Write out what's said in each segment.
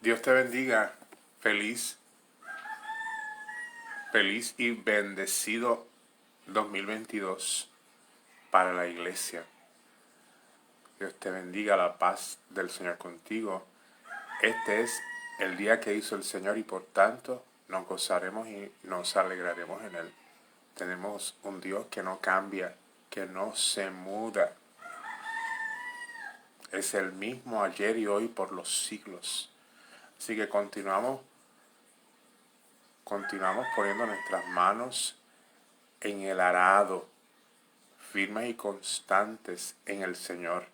Dios te bendiga. Feliz, feliz y bendecido 2022 para la iglesia. Dios te bendiga, la paz del Señor contigo. Este es el día que hizo el Señor y por tanto nos gozaremos y nos alegraremos en Él. Tenemos un Dios que no cambia, que no se muda. Es el mismo ayer y hoy por los siglos. Así que continuamos poniendo nuestras manos en el arado, firmes y constantes en el Señor.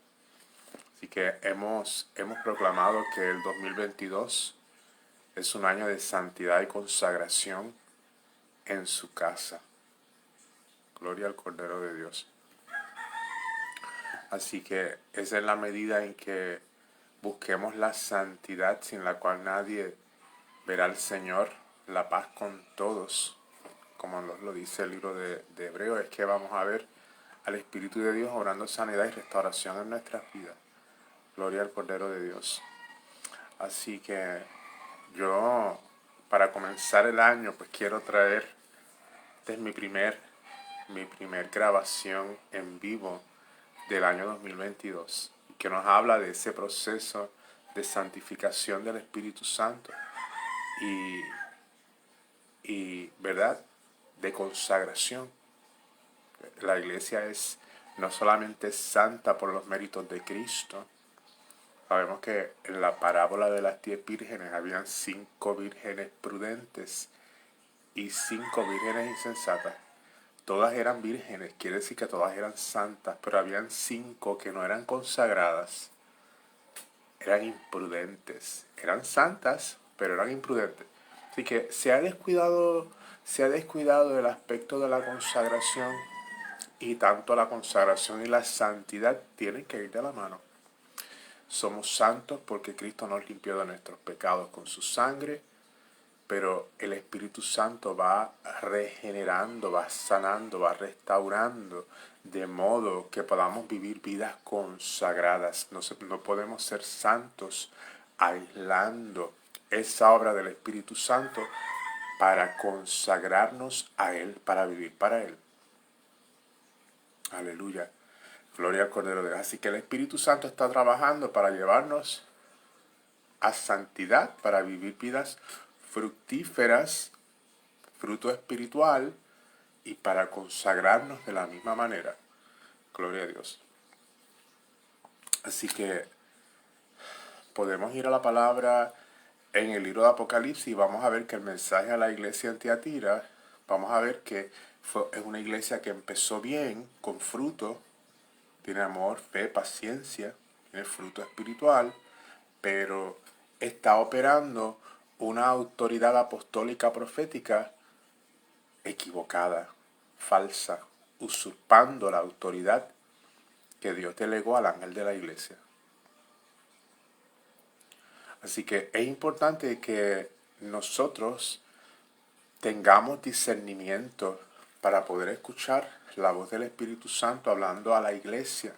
Así que hemos proclamado que el 2022 es un año de santidad y consagración en su casa. Gloria al Cordero de Dios. Así que esa es la medida en que busquemos la santidad sin la cual nadie verá al Señor, la paz con todos, como nos lo dice el libro de Hebreos, es que vamos a ver al Espíritu de Dios obrando sanidad y restauración en nuestras vidas. Gloria al Cordero de Dios. Así que yo, para comenzar el año, pues quiero traer, esta es mi primer grabación en vivo del año 2022, que nos habla de ese proceso de santificación del Espíritu Santo y ¿verdad?, de consagración. La iglesia es no solamente santa por los méritos de Cristo. Sabemos que en la parábola de las 10 vírgenes habían 5 vírgenes prudentes y 5 vírgenes insensatas. Todas eran vírgenes, quiere decir que todas eran santas, pero habían 5 que no eran consagradas, eran imprudentes. Eran santas, pero eran imprudentes. Así que se ha descuidado el aspecto de la consagración, y tanto la consagración y la santidad tienen que ir de la mano. Somos santos porque Cristo nos limpió de nuestros pecados con su sangre, pero el Espíritu Santo va regenerando, va sanando, va restaurando, de modo que podamos vivir vidas consagradas. No podemos ser santos aislando esa obra del Espíritu Santo para consagrarnos a Él, para vivir para Él. Aleluya. Gloria al Cordero de Dios. Así que el Espíritu Santo está trabajando para llevarnos a santidad, para vivir vidas fructíferas, fruto espiritual, y para consagrarnos de la misma manera. Gloria a Dios. Así que podemos ir a la palabra en el libro de Apocalipsis y vamos a ver que el mensaje a la iglesia en Tiatira, vamos a ver que es una iglesia que empezó bien, con fruto, tiene amor, fe, paciencia, tiene fruto espiritual, pero está operando una autoridad apostólica profética equivocada, falsa, usurpando la autoridad que Dios delegó al ángel de la iglesia. Así que es importante que nosotros tengamos discernimiento para poder escuchar la voz del Espíritu Santo hablando a la iglesia,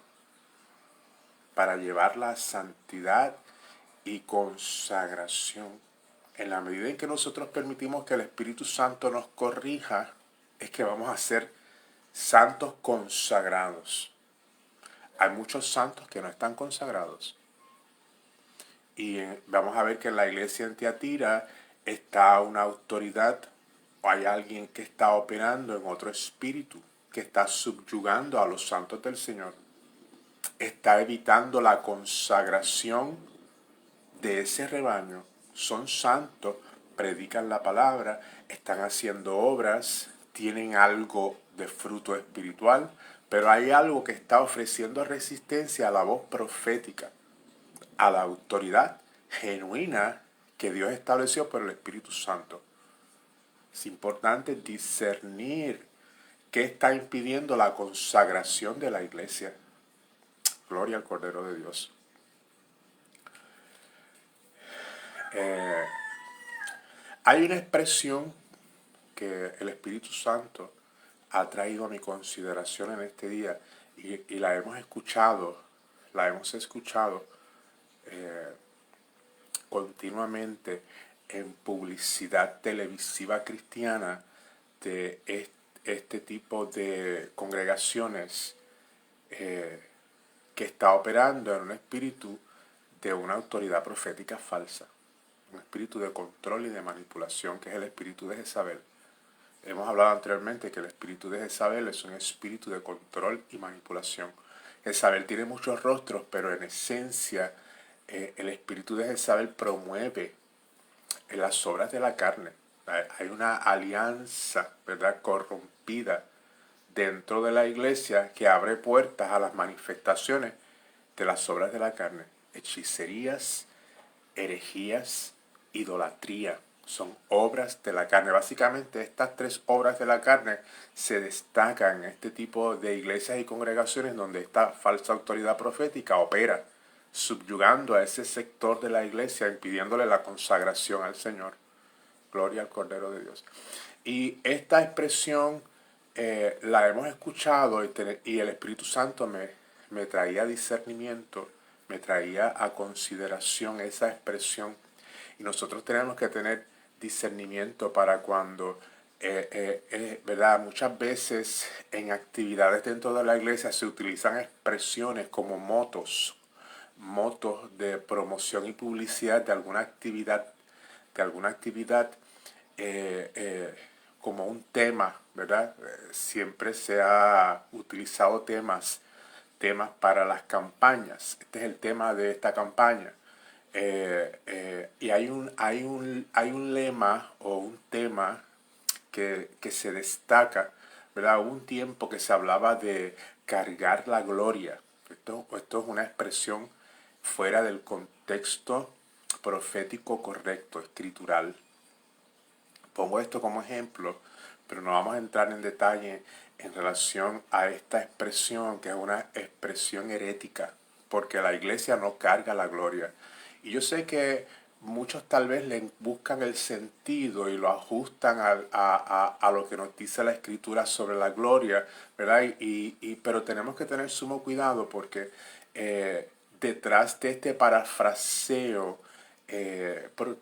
para llevarla a santidad y consagración. En la medida en que nosotros permitimos que el Espíritu Santo nos corrija, es que vamos a ser santos consagrados. Hay muchos santos que no están consagrados. Y vamos a ver que en la iglesia en Tiatira está una autoridad, o hay alguien que está operando en otro espíritu, que está subyugando a los santos del Señor. Está evitando la consagración de ese rebaño. Son santos, predican la palabra, están haciendo obras, tienen algo de fruto espiritual, pero hay algo que está ofreciendo resistencia a la voz profética, a la autoridad genuina que Dios estableció por el Espíritu Santo. Es importante discernir qué está impidiendo la consagración de la iglesia. Gloria al Cordero de Dios. Hay una expresión que el Espíritu Santo ha traído a mi consideración en este día y la hemos escuchado continuamente en publicidad televisiva cristiana de este tipo de congregaciones que está operando en un espíritu de una autoridad profética falsa, un espíritu de control y de manipulación, que es el espíritu de Jezabel. Hemos hablado anteriormente que el espíritu de Jezabel es un espíritu de control y manipulación. Jezabel tiene muchos rostros, pero en esencia el espíritu de Jezabel promueve en las obras de la carne. Hay una alianza, ¿verdad?, corrompida dentro de la iglesia que abre puertas a las manifestaciones de las obras de la carne. Hechicerías, herejías, idolatría. Son obras de la carne. Básicamente estas tres obras de la carne se destacan en este tipo de iglesias y congregaciones donde esta falsa autoridad profética opera, subyugando a ese sector de la iglesia, impidiéndole la consagración al Señor. Gloria al Cordero de Dios. Y esta expresión la hemos escuchado y el Espíritu Santo me traía discernimiento, me traía a consideración esa expresión. Y nosotros tenemos que tener discernimiento para cuando, ¿verdad? Muchas veces en actividades dentro de la iglesia se utilizan expresiones como motos de promoción y publicidad de alguna actividad, como un tema, ¿verdad? Siempre se ha utilizado temas para las campañas. Este es el tema de esta campaña. Y hay un lema o un tema que se destaca, ¿verdad? Hubo un tiempo que se hablaba de cargar la gloria. Esto es una expresión fuera del contexto profético correcto, escritural. Pongo esto como ejemplo, pero no vamos a entrar en detalle en relación a esta expresión, que es una expresión herética, porque la iglesia no carga la gloria. Y yo sé que muchos tal vez le buscan el sentido y lo ajustan a lo que nos dice la Escritura sobre la gloria, ¿verdad? Pero tenemos que tener sumo cuidado porque detrás de este parafraseo,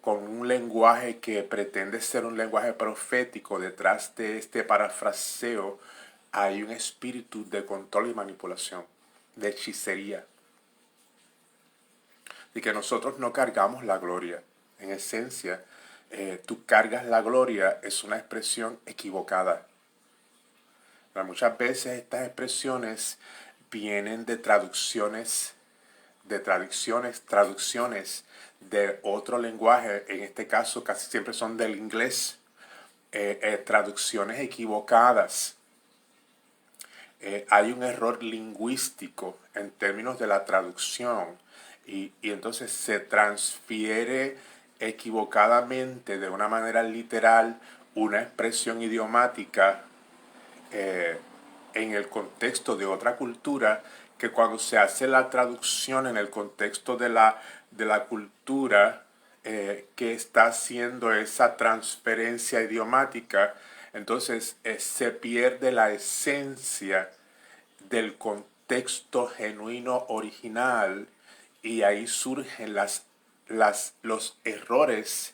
con un lenguaje que pretende ser un lenguaje profético, detrás de este parafraseo hay un espíritu de control y manipulación, de hechicería. Y que nosotros no cargamos la gloria. En esencia, tú cargas la gloria es una expresión equivocada. Pero muchas veces estas expresiones vienen de traducciones de otro lenguaje, en este caso casi siempre son del inglés, traducciones equivocadas. Hay un error lingüístico en términos de la traducción y entonces se transfiere equivocadamente de una manera literal una expresión idiomática en el contexto de otra cultura, que cuando se hace la traducción en el contexto de la cultura que está haciendo esa transferencia idiomática, entonces se pierde la esencia del contexto genuino original y ahí surgen los errores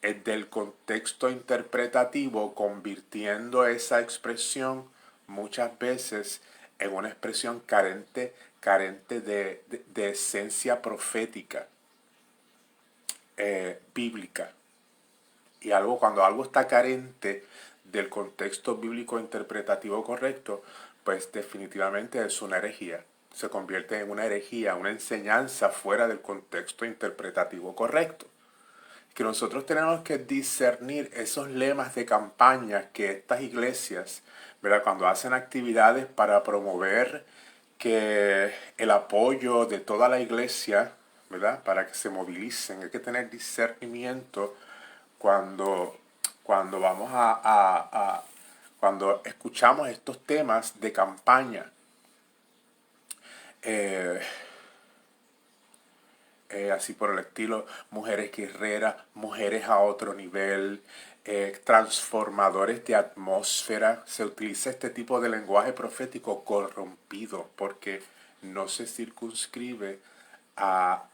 del contexto interpretativo, convirtiendo esa expresión muchas veces en una expresión carente de esencia profética, bíblica. Y cuando algo está carente del contexto bíblico interpretativo correcto, pues definitivamente es una herejía. Se convierte en una herejía, una enseñanza fuera del contexto interpretativo correcto. Que nosotros tenemos que discernir esos lemas de campaña que estas iglesias, ¿verdad?, cuando hacen actividades para promover que el apoyo de toda la iglesia, ¿verdad?, para que se movilicen. Hay que tener discernimiento cuando vamos cuando escuchamos estos temas de campaña. Así por el estilo, mujeres guerreras, mujeres a otro nivel, transformadores de atmósfera. Se utiliza este tipo de lenguaje profético corrompido porque no se circunscribe a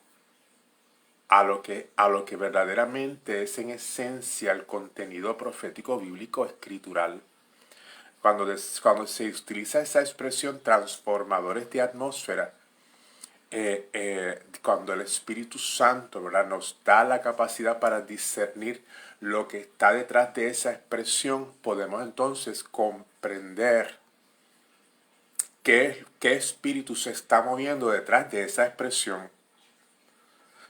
a lo que verdaderamente es en esencia el contenido profético bíblico escritural. Cuando se utiliza esa expresión transformadores de atmósfera, cuando el Espíritu Santo, ¿verdad?, nos da la capacidad para discernir lo que está detrás de esa expresión, podemos entonces comprender qué espíritu se está moviendo detrás de esa expresión.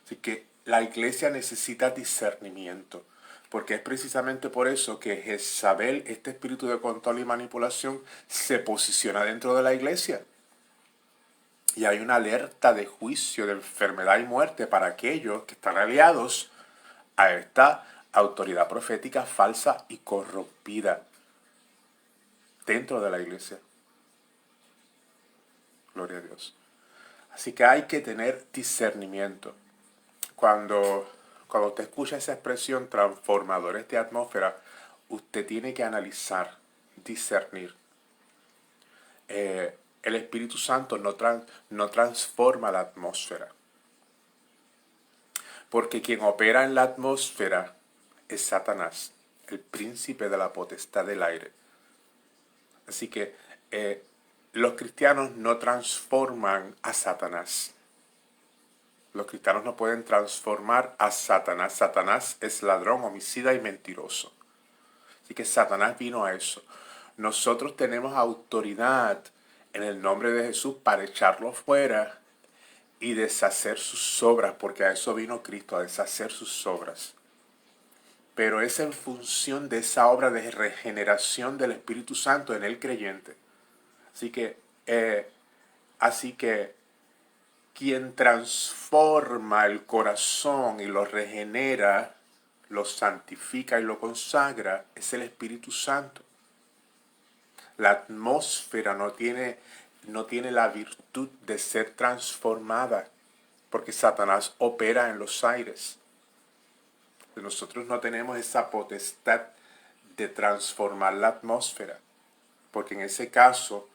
Así que la iglesia necesita discernimiento, porque es precisamente por eso que Jezabel, este espíritu de control y manipulación, se posiciona dentro de la iglesia. Y hay una alerta de juicio, de enfermedad y muerte para aquellos que están aliados a esta autoridad profética falsa y corrompida dentro de la iglesia. Gloria a Dios. Así que hay que tener discernimiento. Cuando usted escucha esa expresión transformadores de atmósfera, usted tiene que analizar, discernir. El Espíritu Santo no transforma la atmósfera. Porque quien opera en la atmósfera es Satanás, el príncipe de la potestad del aire. Así que los cristianos no transforman a Satanás. Los cristianos no pueden transformar a Satanás. Satanás es ladrón, homicida y mentiroso. Así que Satanás vino a eso. Nosotros tenemos autoridad en el nombre de Jesús para echarlo fuera y deshacer sus obras, porque a eso vino Cristo, a deshacer sus obras. Pero es en función de esa obra de regeneración del Espíritu Santo en el creyente. Así que quien transforma el corazón y lo regenera, lo santifica y lo consagra, es el Espíritu Santo. La atmósfera no tiene la virtud de ser transformada, porque Satanás opera en los aires. Nosotros no tenemos esa potestad de transformar la atmósfera, porque en ese caso,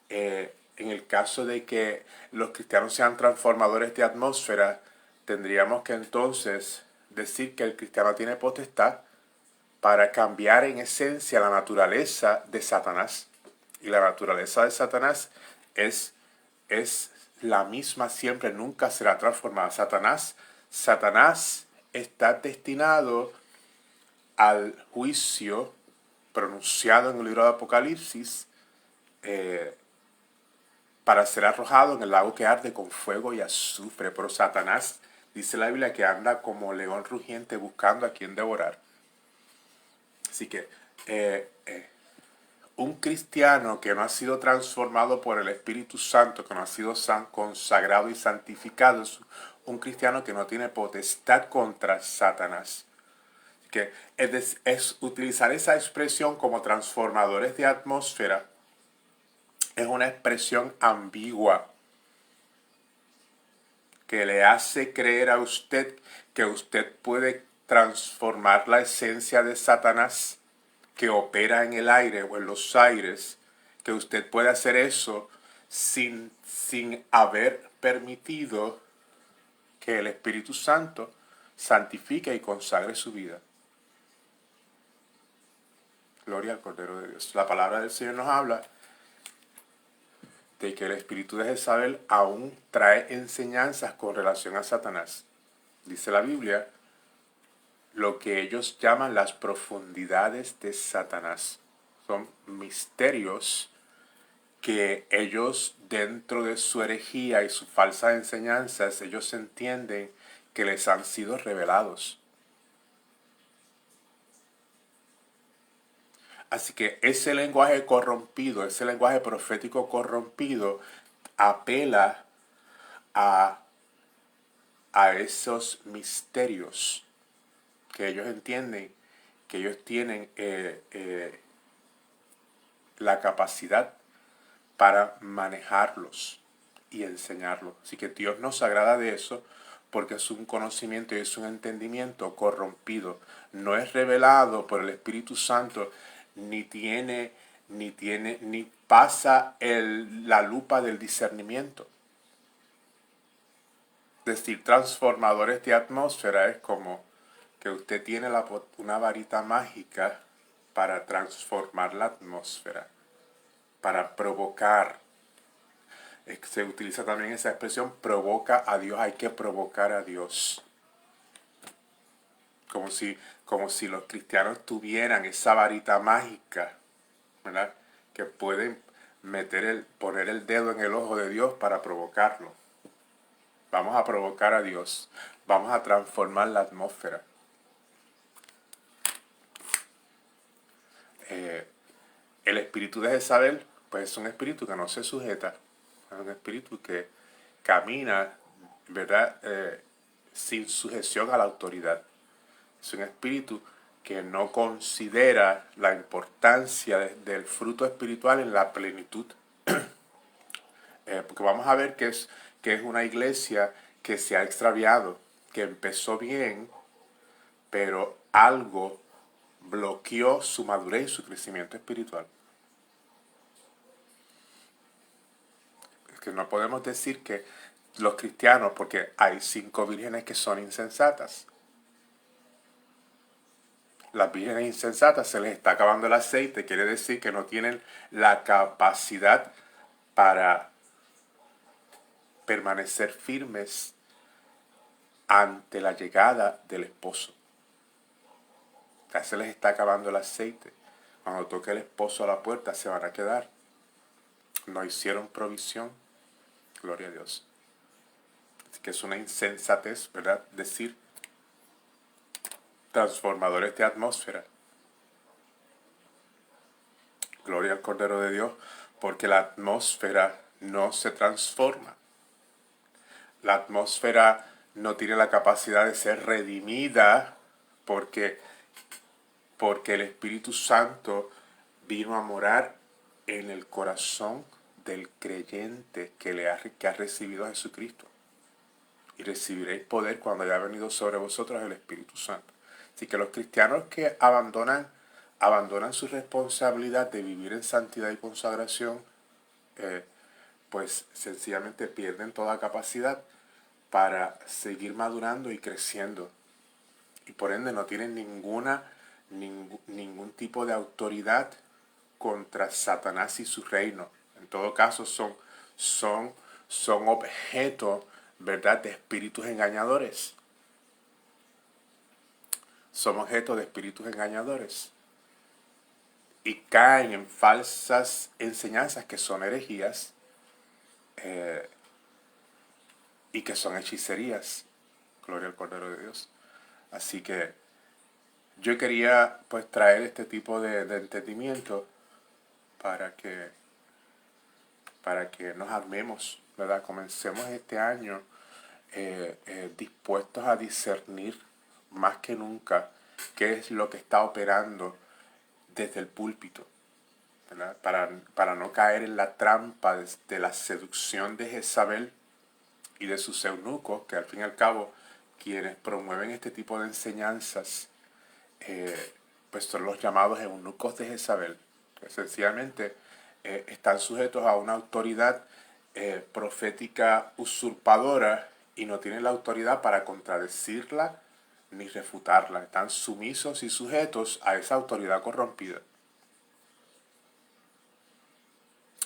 en el caso de que los cristianos sean transformadores de atmósfera, tendríamos que entonces decir que el cristiano tiene potestad para cambiar en esencia la naturaleza de Satanás. Y la naturaleza de Satanás es la misma siempre, nunca será transformada. Satanás está destinado al juicio pronunciado en el libro de Apocalipsis, para ser arrojado en el lago que arde con fuego y azufre. Pero Satanás, dice la Biblia, que anda como león rugiente buscando a quien devorar. Así que un cristiano que no ha sido transformado por el Espíritu Santo, que no ha sido consagrado y santificado, es un cristiano que no tiene potestad contra Satanás. Que es utilizar esa expresión como transformadores de atmósfera es una expresión ambigua que le hace creer a usted que usted puede transformar la esencia de Satanás que opera en el aire o en los aires, que usted puede hacer eso sin haber permitido que el Espíritu Santo santifique y consagre su vida. Gloria al Cordero de Dios. La palabra del Señor nos habla de que el espíritu de Jezabel aún trae enseñanzas con relación a Satanás. Dice la Biblia, lo que ellos llaman las profundidades de Satanás. Son misterios que ellos, dentro de su herejía y sus falsas enseñanzas, ellos entienden que les han sido revelados. Así que ese lenguaje corrompido, ese lenguaje profético corrompido, apela a esos misterios que ellos entienden, que ellos tienen la capacidad para manejarlos y enseñarlos. Así que Dios nos agrada de eso, porque es un conocimiento y es un entendimiento corrompido. No es revelado por el Espíritu Santo, ni pasa la lupa del discernimiento. Decir transformadores de atmósfera es como que usted tiene una varita mágica para transformar la atmósfera, para provocar. Se utiliza también esa expresión, provoca a Dios, hay que provocar a Dios. Como si los cristianos tuvieran esa varita mágica, ¿verdad? Que pueden poner el dedo en el ojo de Dios para provocarlo. Vamos a provocar a Dios. Vamos a transformar la atmósfera. El espíritu de Jezabel, pues es un espíritu que no se sujeta. Es un espíritu que camina, ¿verdad? Sin sujeción a la autoridad. Es un espíritu que no considera la importancia del fruto espiritual en la plenitud. Porque vamos a ver que es una iglesia que se ha extraviado, que empezó bien, pero algo bloqueó su madurez y su crecimiento espiritual. Es que no podemos decir que los cristianos, porque hay 5 vírgenes que son insensatas. Las vírgenes insensatas se les está acabando el aceite, quiere decir que no tienen la capacidad para permanecer firmes ante la llegada del esposo. Ya se les está acabando el aceite. Cuando toque el esposo a la puerta se van a quedar. No hicieron provisión. Gloria a Dios. Así que es una insensatez, ¿verdad? Decir transformadores de atmósfera. Gloria al Cordero de Dios, porque la atmósfera no se transforma. La atmósfera no tiene la capacidad de ser redimida porque el Espíritu Santo vino a morar en el corazón del creyente que ha recibido a Jesucristo. Y recibiréis poder cuando haya venido sobre vosotros el Espíritu Santo. Así que los cristianos que abandonan su responsabilidad de vivir en santidad y consagración, pues sencillamente pierden toda capacidad para seguir madurando y creciendo. Y por ende no tienen ningún tipo de autoridad contra Satanás y su reino. En todo caso son objeto, ¿verdad?, de espíritus engañadores. Son objeto de espíritus engañadores. Y caen en falsas enseñanzas que son herejías y que son hechicerías. Gloria al Cordero de Dios. Así que yo quería pues traer este tipo de entendimiento para que nos armemos, ¿verdad? Comencemos este año dispuestos a discernir más que nunca qué es lo que está operando desde el púlpito, ¿verdad? Para no caer en la trampa de la seducción de Jezabel y de sus eunucos, que al fin y al cabo quienes promueven este tipo de enseñanzas pues son los llamados eunucos de Jezabel, que sencillamente están sujetos a una autoridad profética usurpadora y no tienen la autoridad para contradecirla ni refutarla. Están sumisos y sujetos a esa autoridad corrompida.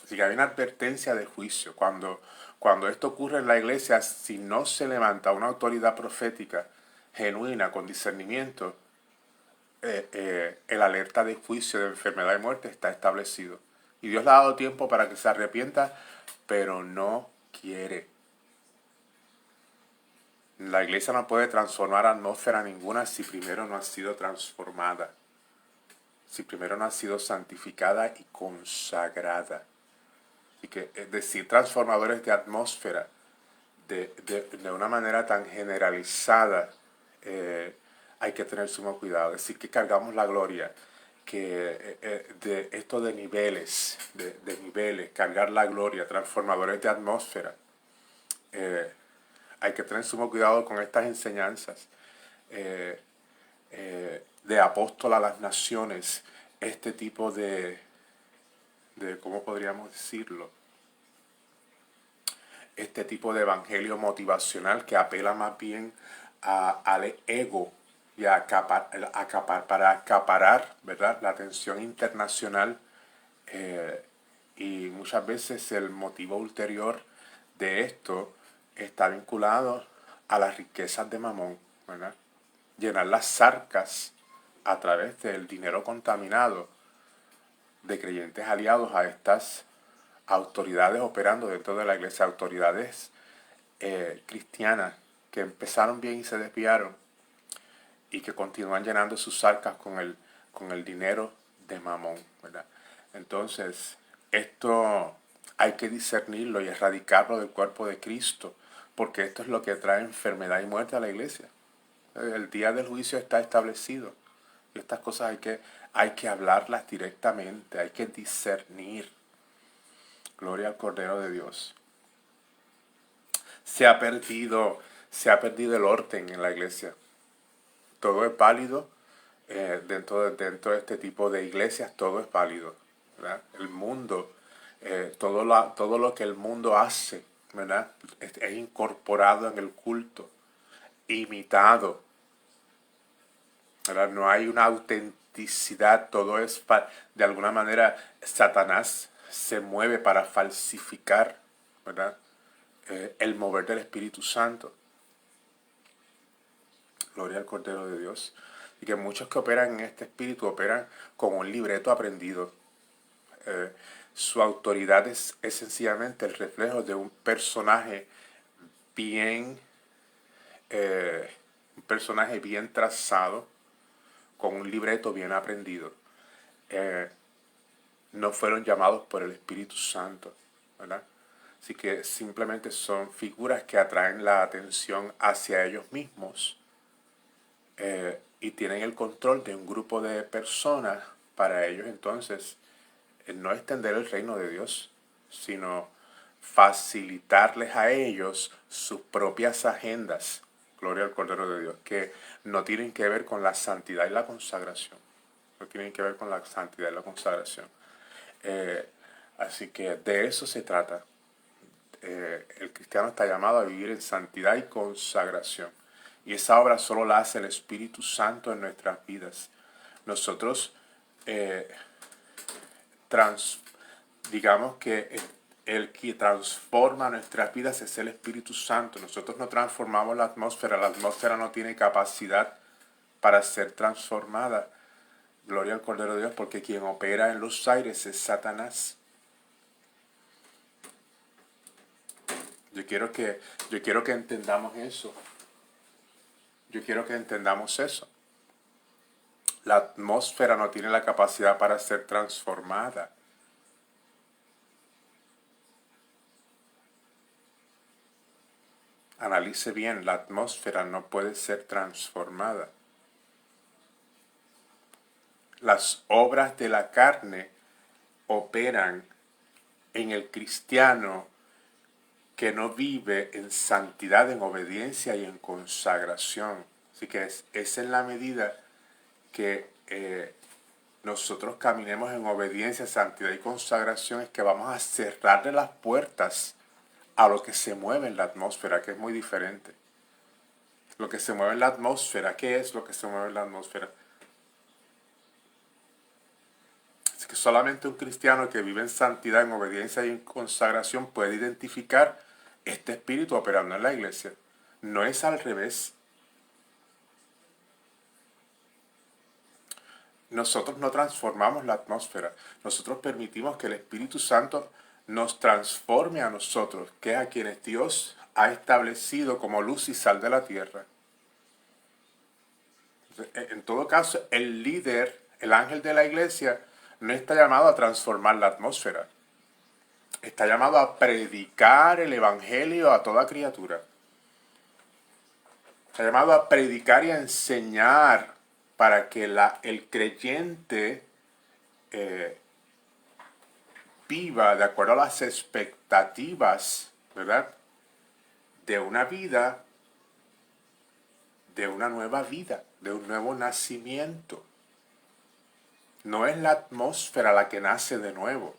Así que hay una advertencia de juicio. Cuando esto ocurre en la iglesia, si no se levanta una autoridad profética genuina, con discernimiento, el alerta de juicio, de enfermedad y muerte está establecido. Y Dios le ha dado tiempo para que se arrepienta, pero no quiere. La iglesia no puede transformar atmósfera ninguna si primero no ha sido transformada. Si primero no ha sido santificada y consagrada. Y que, es decir, transformadores de atmósfera de una manera tan generalizada, hay que tener sumo cuidado. Es decir, que cargamos la gloria, que de esto de niveles, cargar la gloria, transformadores de atmósfera. Hay que tener sumo cuidado con estas enseñanzas de apóstol a las naciones, este tipo de ¿cómo podríamos decirlo? este tipo de evangelio motivacional que apela más bien al ego y para acaparar, ¿verdad?, la atención internacional, y muchas veces el motivo ulterior de esto está vinculado a las riquezas de Mamón, ¿verdad? Llenar las arcas a través del dinero contaminado de creyentes aliados a estas autoridades operando dentro de la iglesia, autoridades cristianas que empezaron bien y se desviaron y que continúan llenando sus arcas con el dinero de Mamón, ¿verdad? Entonces, esto hay que discernirlo y erradicarlo del cuerpo de Cristo, porque esto es lo que trae enfermedad y muerte a la iglesia. El día del juicio está establecido y estas cosas hay que hablarlas directamente, hay que discernir. Gloria al Cordero de Dios. Se ha perdido el orden en la iglesia. Todo es válido, dentro de este tipo de iglesias, todo es válido, ¿verdad? El mundo, todo lo que el mundo hace, ¿verdad?, es incorporado en el culto, imitado, ¿verdad? No hay una autenticidad, todo es, de alguna manera, Satanás se mueve para falsificar, ¿verdad?, el mover del Espíritu Santo. Gloria al Cordero de Dios. Y que muchos que operan en este espíritu operan con un libreto aprendido. Su autoridad es sencillamente el reflejo de un personaje bien, trazado, con un libreto bien aprendido. No fueron llamados por el Espíritu Santo, ¿verdad? Así que simplemente son figuras que atraen la atención hacia ellos mismos, y tienen el control de un grupo de personas para ellos entonces no extender el reino de Dios, sino facilitarles a ellos sus propias agendas. Gloria al Cordero de Dios, que no tienen que ver con la santidad y la consagración. No tienen que ver con la santidad y la consagración. Así que de eso se trata. El cristiano está llamado a vivir en santidad y consagración. Y esa obra solo la hace el Espíritu Santo en nuestras vidas. Nosotros, digamos que el que transforma nuestras vidas es el Espíritu Santo. Nosotros no transformamos la atmósfera no tiene capacidad para ser transformada. Gloria al Cordero de Dios, porque quien opera en los aires es Satanás. Yo quiero que entendamos eso. Yo quiero que entendamos eso. La atmósfera no tiene la capacidad para ser transformada. Analice bien, la atmósfera no puede ser transformada. Las obras de la carne operan en el cristiano que no vive en santidad, en obediencia y en consagración. Así que es en la medida que nosotros caminemos en obediencia, santidad y consagración es que vamos a cerrarle las puertas a lo que se mueve en la atmósfera, que es muy diferente. Lo que se mueve en la atmósfera, ¿qué es lo que se mueve en la atmósfera? Es que solamente un cristiano que vive en santidad, en obediencia y en consagración puede identificar este espíritu operando en la iglesia. No es al revés. Nosotros no transformamos la atmósfera. Nosotros permitimos que el Espíritu Santo nos transforme a nosotros, que es a quienes Dios ha establecido como luz y sal de la tierra. En todo caso, el líder, el ángel de la iglesia, no está llamado a transformar la atmósfera. Está llamado a predicar el evangelio a toda criatura. Está llamado a predicar y a enseñar para que el creyente viva de acuerdo a las expectativas, ¿verdad?, de una vida, de una nueva vida, de un nuevo nacimiento. No es la atmósfera la que nace de nuevo.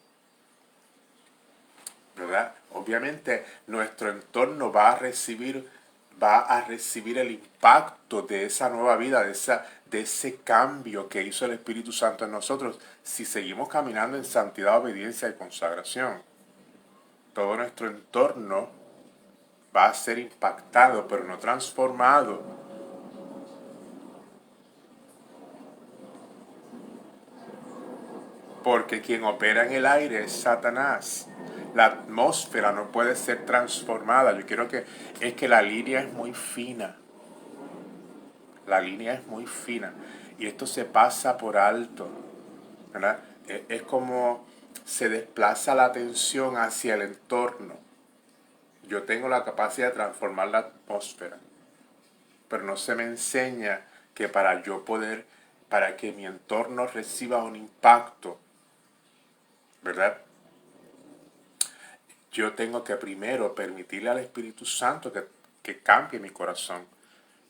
¿verdad? Obviamente nuestro entorno va a recibir el impacto de esa nueva vida, de ese cambio que hizo el Espíritu Santo en nosotros, si seguimos caminando en santidad, obediencia y consagración. Todo nuestro entorno va a ser impactado, pero no transformado. Porque quien opera en el aire es Satanás. La atmósfera no puede ser transformada. Es que la línea es muy fina. La línea es muy fina. Y esto se pasa por alto, ¿verdad? Es como se desplaza la atención hacia el entorno. Yo tengo la capacidad de transformar la atmósfera, pero no se me enseña que para que mi entorno reciba un impacto, ¿verdad? Yo tengo que primero permitirle al Espíritu Santo que cambie mi corazón.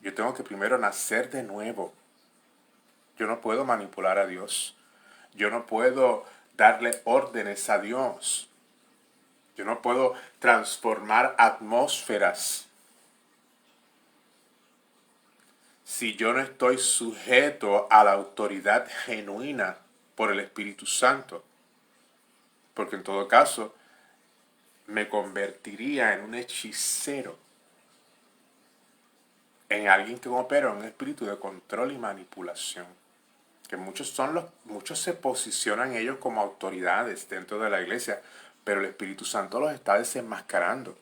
Yo tengo que primero nacer de nuevo. Yo no puedo manipular a Dios. Yo no puedo darle órdenes a Dios. Yo no puedo transformar atmósferas si yo no estoy sujeto a la autoridad genuina por el Espíritu Santo. Porque en todo caso me convertiría en un hechicero, en alguien que opera en un espíritu de control y manipulación. Que muchos se posicionan ellos como autoridades dentro de la iglesia, pero el Espíritu Santo los está desenmascarando.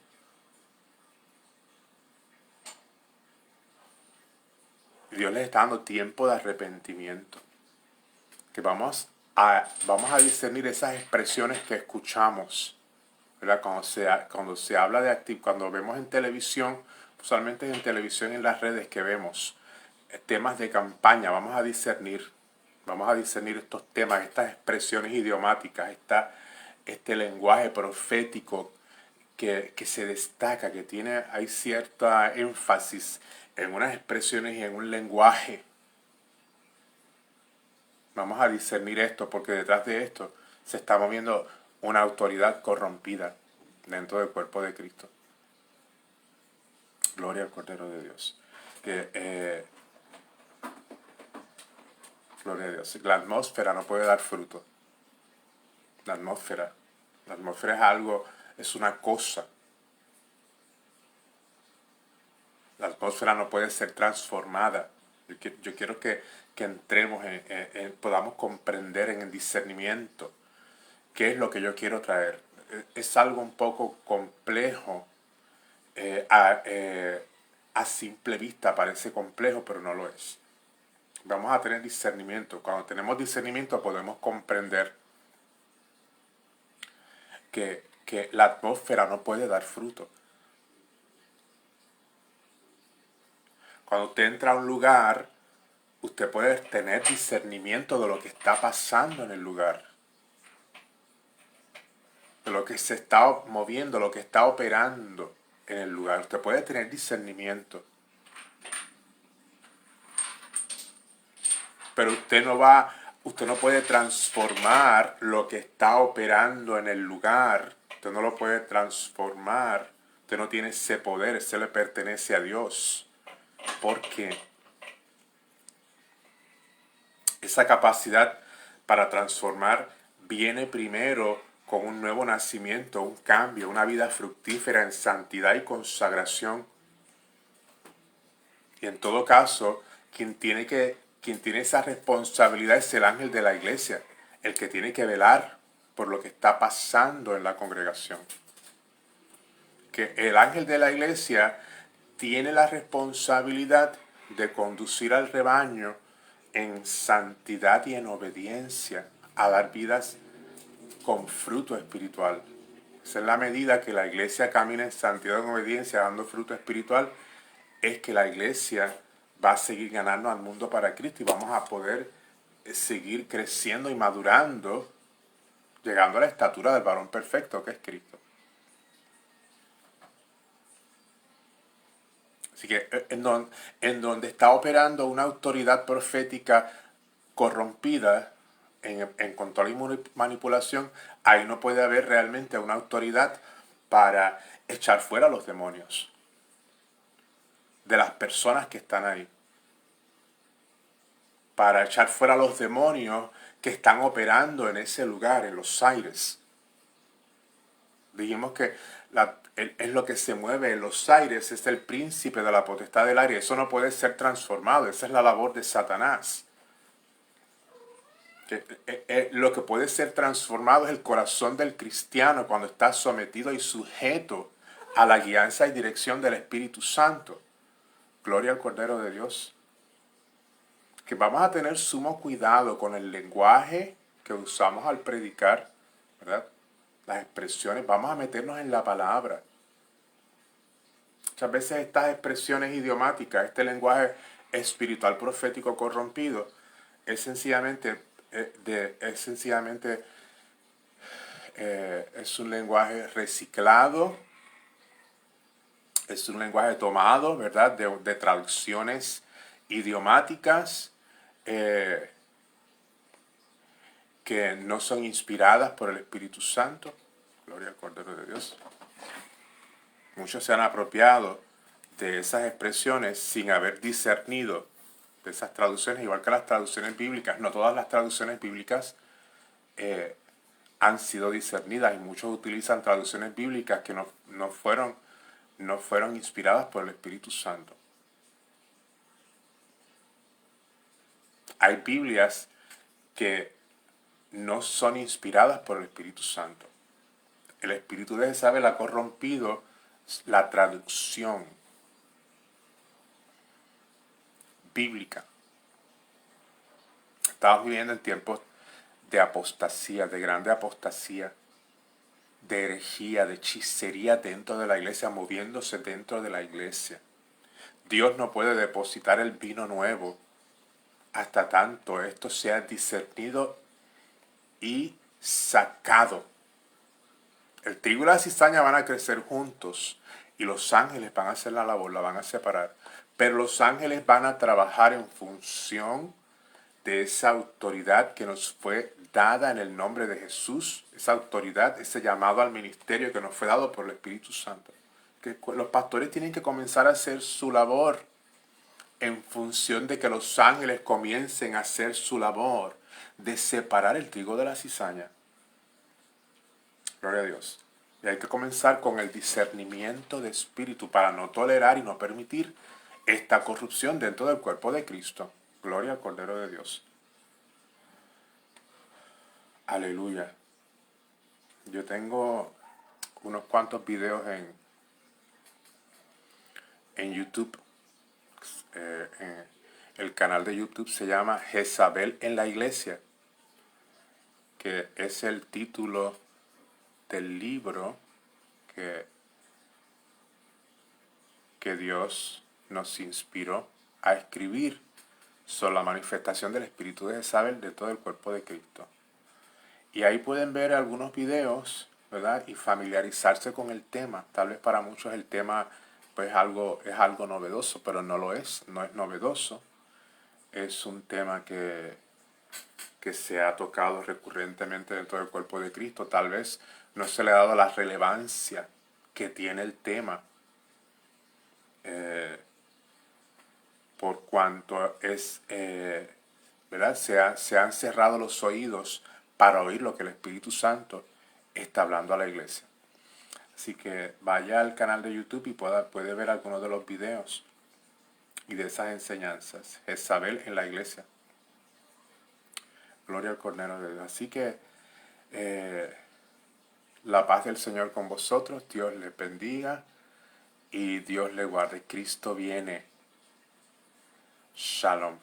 Y Dios les está dando tiempo de arrepentimiento. Que vamos a discernir esas expresiones que escuchamos, ¿verdad? Cuando vemos en televisión, usualmente es en televisión y en las redes que vemos temas de campaña, vamos a discernir estos temas, estas expresiones idiomáticas, este lenguaje profético que se destaca, hay cierta énfasis en unas expresiones y en un lenguaje. Vamos a discernir esto porque detrás de esto se está moviendo una autoridad corrompida dentro del cuerpo de Cristo. Gloria al Cordero de Dios. Gloria a Dios. La atmósfera no puede dar fruto. La atmósfera es algo, es una cosa. La atmósfera no puede ser transformada. Yo quiero que entremos podamos comprender en el discernimiento qué es lo que yo quiero traer. Es algo un poco complejo. A simple vista parece complejo, pero no lo es. Vamos a tener discernimiento. Cuando tenemos discernimiento podemos comprender que la atmósfera no puede dar fruto. Cuando usted entra a un lugar, usted puede tener discernimiento de lo que está pasando en el lugar, de lo que se está moviendo, lo que está operando en el lugar. Usted puede tener discernimiento. Pero usted no puede transformar lo que está operando en el lugar. Usted no lo puede transformar. Usted no tiene ese poder, ese le pertenece a Dios. Porque esa capacidad para transformar viene primero con un nuevo nacimiento, un cambio, una vida fructífera en santidad y consagración. Y en todo caso, quien tiene esa responsabilidad es el ángel de la iglesia, el que tiene que velar por lo que está pasando en la congregación. Que el ángel de la iglesia tiene la responsabilidad de conducir al rebaño en santidad y en obediencia, a dar vidas con fruto espiritual. Esa es la medida que la iglesia camina en santidad y en obediencia, dando fruto espiritual, es que la iglesia va a seguir ganando al mundo para Cristo y vamos a poder seguir creciendo y madurando, llegando a la estatura del varón perfecto que es Cristo. Así que en donde está operando una autoridad profética corrompida, en control y manipulación, ahí no puede haber realmente una autoridad para echar fuera a los demonios de las personas que están ahí. Para echar fuera a los demonios que están operando en ese lugar, en los aires. Dijimos que es lo que se mueve en los aires, es el príncipe de la potestad del aire. Eso no puede ser transformado, esa es la labor de Satanás. Lo que puede ser transformado es el corazón del cristiano cuando está sometido y sujeto a la guianza y dirección del Espíritu Santo. Gloria al Cordero de Dios. Que vamos a tener sumo cuidado con el lenguaje que usamos al predicar, ¿verdad? Las expresiones, vamos a meternos en la palabra. Muchas veces estas expresiones idiomáticas, este lenguaje espiritual profético corrompido, es sencillamente es un lenguaje reciclado, es un lenguaje tomado, ¿verdad? De traducciones idiomáticas que no son inspiradas por el Espíritu Santo. Gloria al Cordero de Dios. Muchos se han apropiado de esas expresiones sin haber discernido de esas traducciones, igual que las traducciones bíblicas. No todas las traducciones bíblicas han sido discernidas y muchos utilizan traducciones bíblicas que no fueron inspiradas por el Espíritu Santo. Hay Biblias que no son inspiradas por el Espíritu Santo. El espíritu de Jezabel ha corrompido la traducción bíblica. Estamos viviendo en tiempos de apostasía, de grande apostasía, de herejía, de hechicería dentro de la iglesia, moviéndose dentro de la iglesia. Dios no puede depositar el vino nuevo hasta tanto esto sea discernido y sacado. El trigo y la cizaña van a crecer juntos y los ángeles van a hacer la labor, la van a separar. Pero los ángeles van a trabajar en función de esa autoridad que nos fue dada en el nombre de Jesús, esa autoridad, ese llamado al ministerio que nos fue dado por el Espíritu Santo. Que los pastores tienen que comenzar a hacer su labor en función de que los ángeles comiencen a hacer su labor de separar el trigo de la cizaña. Gloria a Dios. Y hay que comenzar con el discernimiento de espíritu para no tolerar y no permitir esta corrupción dentro del cuerpo de Cristo. Gloria al Cordero de Dios. Aleluya. Yo tengo unos cuantos videos en YouTube. El canal de YouTube se llama Jezabel en la Iglesia, que es el título del libro que Dios nos inspiró a escribir sobre la manifestación del espíritu de Jezabel de todo el cuerpo de Cristo. Y ahí pueden ver algunos videos, ¿verdad? Y familiarizarse con el tema. Tal vez para muchos el tema pues es algo novedoso, pero no es novedoso. Es un tema que se ha tocado recurrentemente dentro del cuerpo de Cristo. Tal vez no se le ha dado la relevancia que tiene el tema, por cuanto ¿verdad? Se han cerrado los oídos para oír lo que el Espíritu Santo está hablando a la iglesia. Así que vaya al canal de YouTube y puede ver algunos de los videos y de esas enseñanzas. Jezabel en la iglesia. Gloria al Cordero de Dios. Así que la paz del Señor con vosotros. Dios les bendiga y Dios les guarde. Cristo viene. Shalom.